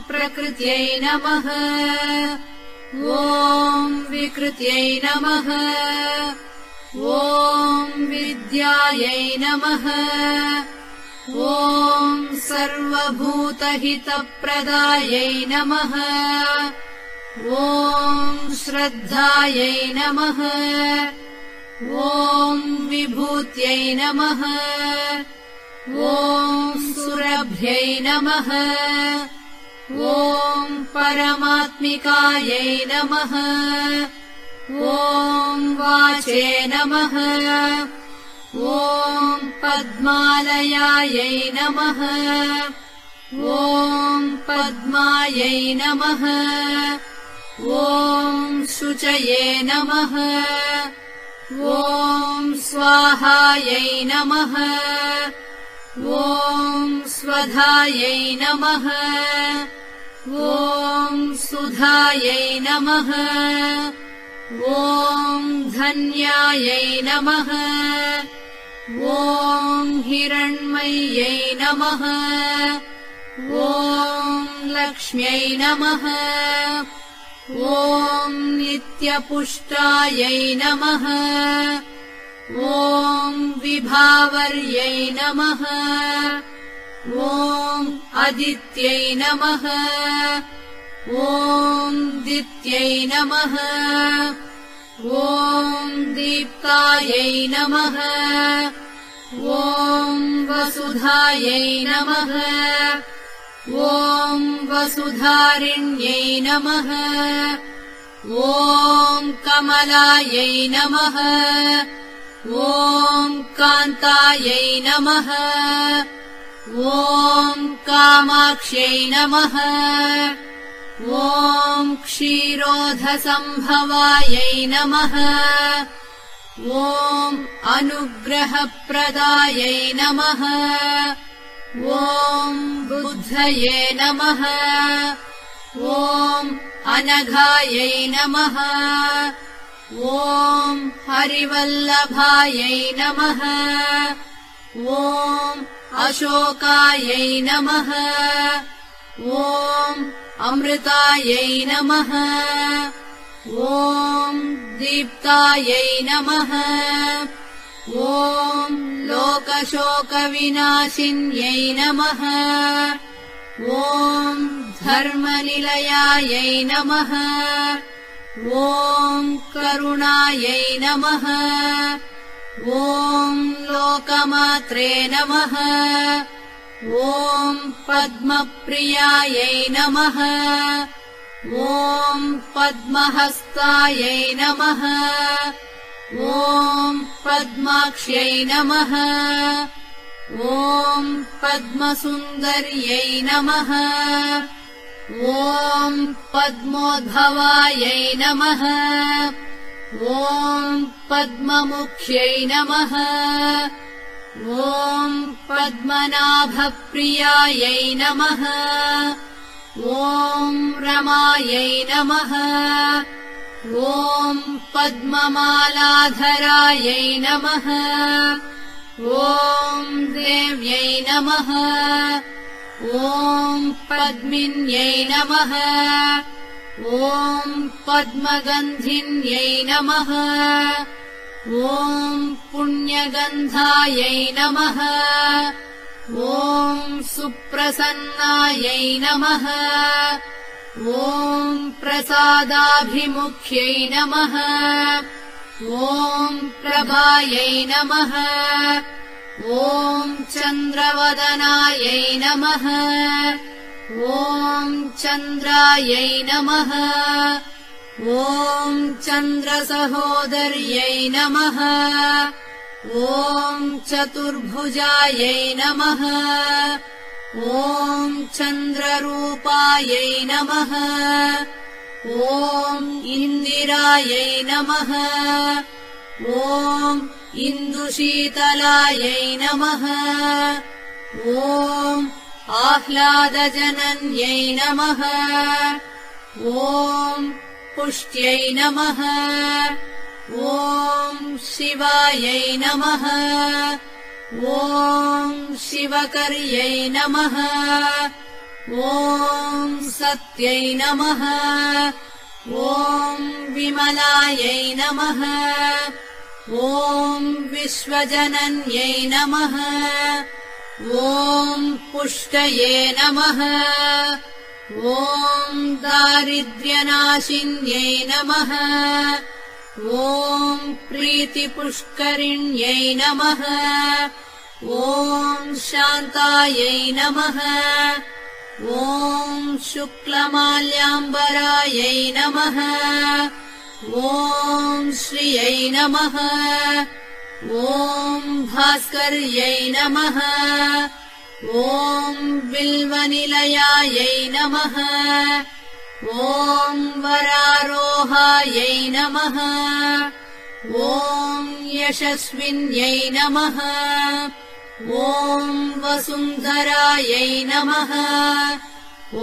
प्रकृत्यै नमः। ॐ विकृत्यै नमः। ॐ विद्यायै नमः। ॐ सर्वभूतहितप्रदायै नमः। ॐ श्रद्धायै नमः। ॐ विभूत्यै नमः। ॐ सुरभ्यै नमः। ॐ परमात्मिकायै नमः। ॐ वाचे नमः। ॐ पद्मालयायै नमः। ॐ पद्मायै नमः। ॐ शुचये नमः। ॐ स्वाहायै नमः। ॐ स्वधायै नमः। ॐ सुधायै नमः। ॐ धन्यायै नमः। ॐ हिरण्मय्यै नमः। ॐ लक्ष्म्यै नमः। ॐ नित्यपुष्टायै नमः। ॐ विभावर्यै नमः। ॐ अदित्यै नमः। ॐ दित्यै नमः। ॐ दीप्तायै नमः। ॐ वसुधायै नमः। ॐ वसुधारिण्यै नमः। ॐ कमलायै नमः। ॐ कान्तायै नमः। ॐ कामाक्ष्यै नमः। ॐ क्षीरोधसम्भवायै नमः। ॐ अनुग्रहप्रदायै नमः। ॐ बुद्धये नमः। ॐ अनघायै नमः। ॐ हरिवल्लभायै नमः। ॐ अशोकायै नमः। ॐ अमृतायै नमः। ॐ दीप्तायै नमः। ॐ लोकशोकविनाशिन्यै नमः। ॐ धर्मनिलयायै नमः। ॐ करुणायै नमः। ॐ लोकमात्रे नमः। ॐ पद्मप्रियायै नमः। ॐ पद्महस्तायै नमः। ॐ पद्माक्ष्यै नमः। ॐ पद्मसुन्दर्यै नमः। ॐ पद्मोद्भवायै नमः। ॐ पद्ममुख्यै नमः। ॐ पद्मनाभप्रियायै नमः। ॐ रमायै नमः। ॐ पद्ममालाधरायै नमः। ॐ देव्यै नमः। ॐ पद्मिन्यै नमः। ॐ पद्मगन्धिन्यै नमः। ॐ पुण्यगन्धायै नमः। ॐ सुप्रसन्नायै नमः। ॐ प्रसादाभिमुख्यै नमः। ॐ प्रभायै नमः। ॐ चन्द्रवदनायै नमः। ॐ चन्द्रायै नमः। ॐ चन्द्रसहोदर्यै नमः। ॐ चतुर्भुजायै नमः। ॐ चन्द्ररूपायै नमः। ॐ इन्दिरायै नमः। ॐ इन्दुशीतलायै नमः। ॐ आह्लादजनन्यै नमः। ॐ पुष्ट्यै नमः। ॐ शिवायै नमः। ॐ शिवकर्यै नमः। ॐ सत्यै नमः। ॐ विमलायै नमः। ॐ विश्वजनन्यै नमः। ॐ पुष्टये नमः। ॐ दारिद्र्यनाशिन्यै नमः। ॐ प्रीतिपुष्करिण्यै नमः। ॐ शान्तायै नमः। ॐ शुक्लमाल्याम्बरायै नमः। ॐ श्रियै नमः। ॐ भास्कर्यै नमः। ॐ बिल्वनिलयायै नमः। ॐ वरारोहायै नमः। ॐ यशस्विन्यै नमः। ॐ वसुन्धरायै नमः। ॐ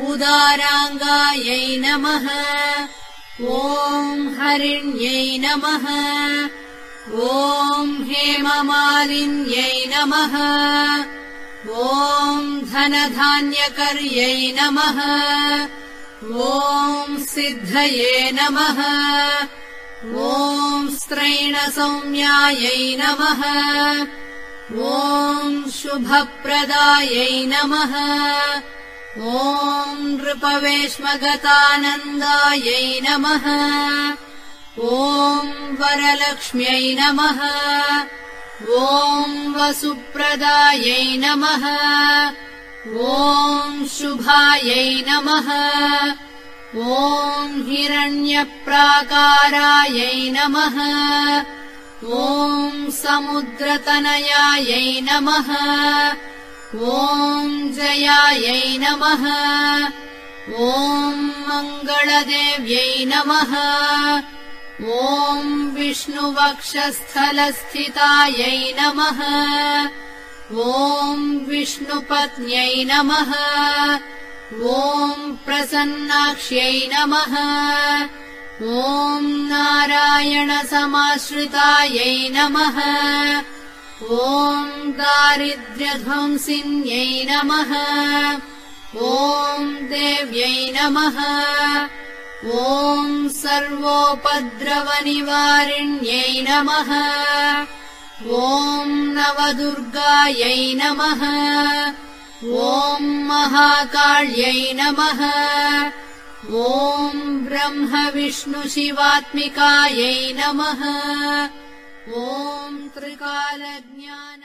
उदाराङ्गायै नमः। ॐ हरिण्यै नमः। ॐ हेममालिन्यै नमः। ॐ धनधान्यकर्यै नमः। ॐ सिद्धये नमः। ॐ स्त्रैणसौम्यायै नमः। ॐ शुभप्रदायै नमः। ॐ नृपवेश्मगतानन्दायै नमः। ॐ वरलक्ष्म्यै नमः। ॐ वसुप्रदायै नमः। ॐ शुभायै नमः। ॐ हिरण्यप्राकारायै नमः। ॐ समुद्रतनयायै नमः। ॐ जयायै नमः। ॐ मङ्गलदेव्यै नमः। ॐ विष्णुवक्षस्थलस्थितायै नमः। ॐ विष्णुपत्न्यै नमः। ॐ प्रसन्नाक्ष्यै नमः। ॐ नारायणसमाश्रितायै नमः। ॐ दारिद्र्यध्वंसिन्यै नमः। ॐ देव्यै नमः। ॐ सर्वोपद्रवनिवारिण्यै नमः। ॐ नवदुर्गायै नमः। ॐ महाकाल्यै नमः। ॐ ब्रह्मविष्णुशिवात्मिकायै नमः। ॐ त्रिकालज्ञान